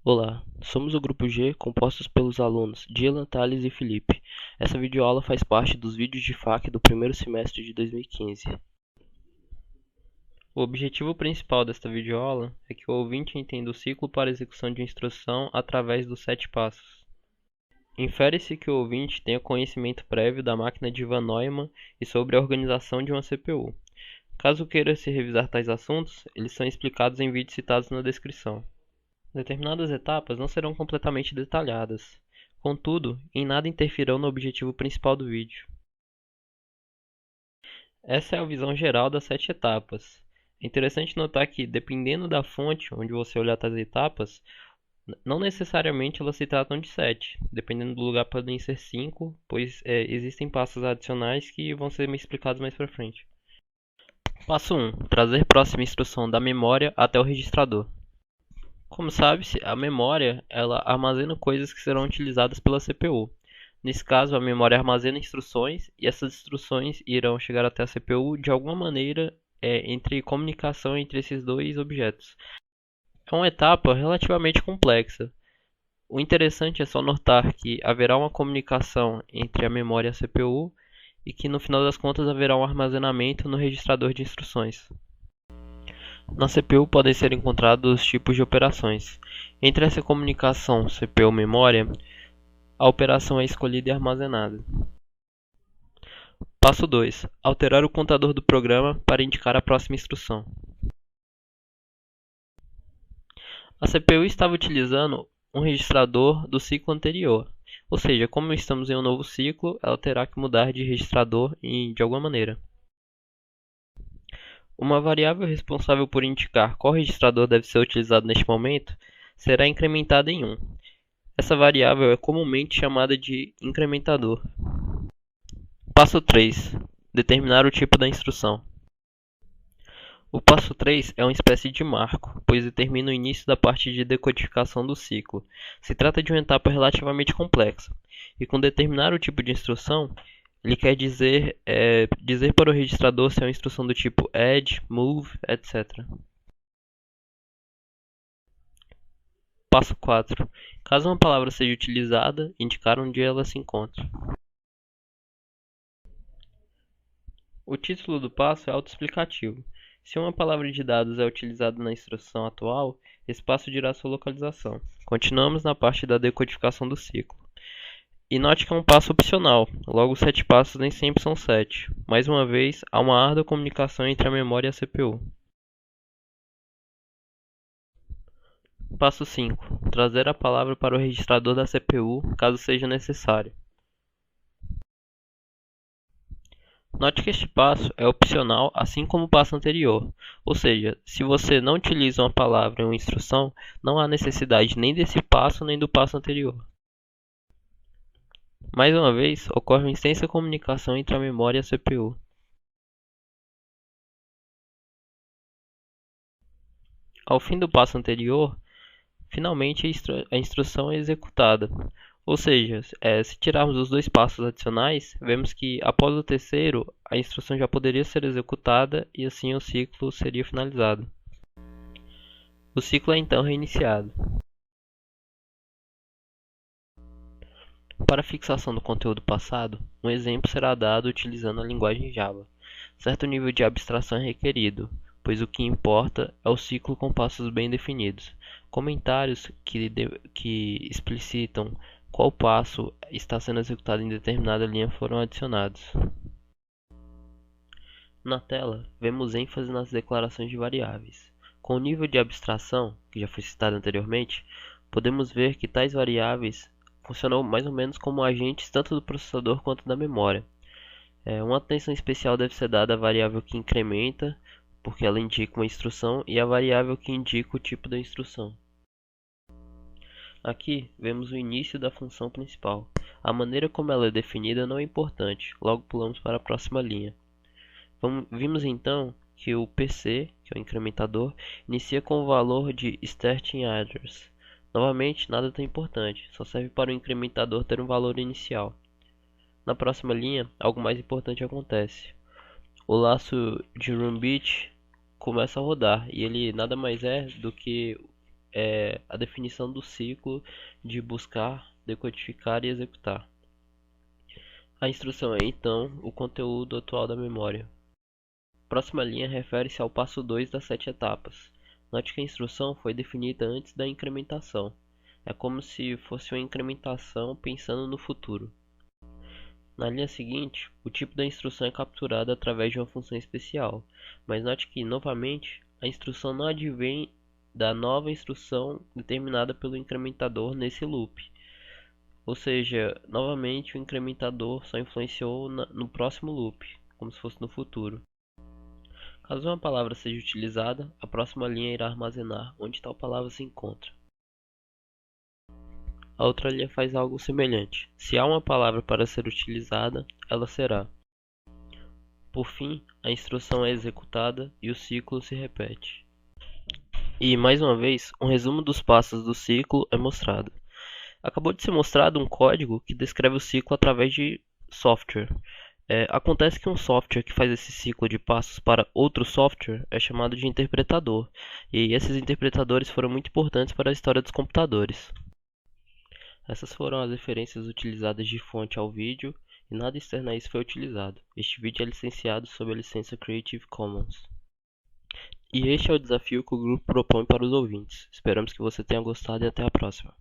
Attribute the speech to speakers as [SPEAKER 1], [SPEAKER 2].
[SPEAKER 1] Olá, somos o Grupo G, compostos pelos alunos Dylan, Thales e Felipe. Essa videoaula faz parte dos vídeos de FAQ do primeiro semestre de 2015. O objetivo principal desta videoaula é que o ouvinte entenda o ciclo para execução de instrução através dos 7 passos. Infere-se que o ouvinte tenha conhecimento prévio da máquina de Von Neumann e sobre a organização de uma CPU. Caso queira se revisar tais assuntos, eles são explicados em vídeos citados na descrição. Determinadas etapas não serão completamente detalhadas, contudo, em nada interferirão no objetivo principal do vídeo. Essa é a visão geral das 7 etapas. É interessante notar que, dependendo da fonte onde você olhar as etapas, não necessariamente elas se tratam de 7. Dependendo do lugar, podem ser 5, pois existem passos adicionais que vão ser explicados mais para frente. Passo 1. Trazer próxima instrução da memória até o registrador. Como sabe-se, a memória ela armazena coisas que serão utilizadas pela CPU. Nesse caso, a memória armazena instruções e essas instruções irão chegar até a CPU de alguma maneira entre comunicação entre esses dois objetos. É uma etapa relativamente complexa. O interessante é só notar que haverá uma comunicação entre a memória e a CPU e que no final das contas haverá um armazenamento no registrador de instruções. Na CPU podem ser encontrados tipos de operações. Entre essa comunicação CPU-memória, a operação é escolhida e armazenada. Passo 2. Alterar o contador do programa para indicar a próxima instrução. A CPU estava utilizando um registrador do ciclo anterior, ou seja, como estamos em um novo ciclo, ela terá que mudar de registrador de alguma maneira. Uma variável responsável por indicar qual registrador deve ser utilizado neste momento será incrementada em 1. Essa variável é comumente chamada de incrementador. Passo 3. Determinar o tipo da instrução. O passo 3 é uma espécie de marco, pois determina o início da parte de decodificação do ciclo. Se trata de uma etapa relativamente complexa, e com determinar o tipo de instrução, ele quer dizer para o registrador se é uma instrução do tipo add, move, etc. Passo 4. Caso uma palavra seja utilizada, indicar onde ela se encontra. O título do passo é autoexplicativo. Se uma palavra de dados é utilizada na instrução atual, esse passo dirá sua localização. Continuamos na parte da decodificação do ciclo. E note que é um passo opcional, logo os 7 passos nem sempre são 7. Mais uma vez, há uma árdua comunicação entre a memória e a CPU. Passo 5. Trazer a palavra para o registrador da CPU, caso seja necessário. Note que este passo é opcional, assim como o passo anterior, ou seja, se você não utiliza uma palavra em uma instrução, não há necessidade nem desse passo nem do passo anterior. Mais uma vez, ocorre uma extensa comunicação entre a memória e a CPU. Ao fim do passo anterior, finalmente a instrução é executada. Ou seja, se tirarmos os 2 passos adicionais, vemos que após o terceiro, a instrução já poderia ser executada e assim o ciclo seria finalizado. O ciclo é então reiniciado. Para a fixação do conteúdo passado, um exemplo será dado utilizando a linguagem Java. Certo nível de abstração é requerido, pois o que importa é o ciclo com passos bem definidos. Comentários que explicitam qual passo está sendo executado em determinada linha foram adicionados. Na tela, vemos ênfase nas declarações de variáveis. Com o nível de abstração, que já foi citado anteriormente, podemos ver que tais variáveis funcionam mais ou menos como agentes tanto do processador quanto da memória. Uma atenção especial deve ser dada à variável que incrementa, porque ela indica uma instrução, e à variável que indica o tipo da instrução. Aqui vemos o início da função principal. A maneira como ela é definida não é importante, logo pulamos para a próxima linha. Vimos então que o PC, que é o incrementador, inicia com o valor de starting address. Novamente, nada tão importante, só serve para o incrementador ter um valor inicial. Na próxima linha, algo mais importante acontece. O laço de RunBit começa a rodar e ele nada mais é do que é a definição do ciclo de buscar, decodificar e executar. A instrução é, então, o conteúdo atual da memória. A próxima linha refere-se ao passo 2 das 7 etapas. Note que a instrução foi definida antes da incrementação. É como se fosse uma incrementação pensando no futuro. Na linha seguinte, o tipo da instrução é capturado através de uma função especial, mas note que, novamente, a instrução não advém da nova instrução determinada pelo incrementador nesse loop. Ou seja, novamente o incrementador só influenciou no próximo loop, como se fosse no futuro. Caso uma palavra seja utilizada, a próxima linha irá armazenar onde tal palavra se encontra. A outra linha faz algo semelhante. Se há uma palavra para ser utilizada, ela será. Por fim, a instrução é executada e o ciclo se repete. E, mais uma vez, um resumo dos passos do ciclo é mostrado. Acabou de ser mostrado um código que descreve o ciclo através de software. Acontece que um software que faz esse ciclo de passos para outro software é chamado de interpretador, e esses interpretadores foram muito importantes para a história dos computadores. Essas foram as referências utilizadas de fonte ao vídeo, e nada externo a isso foi utilizado. Este vídeo é licenciado sob a licença Creative Commons. E este é o desafio que o grupo propõe para os ouvintes. Esperamos que você tenha gostado e até a próxima.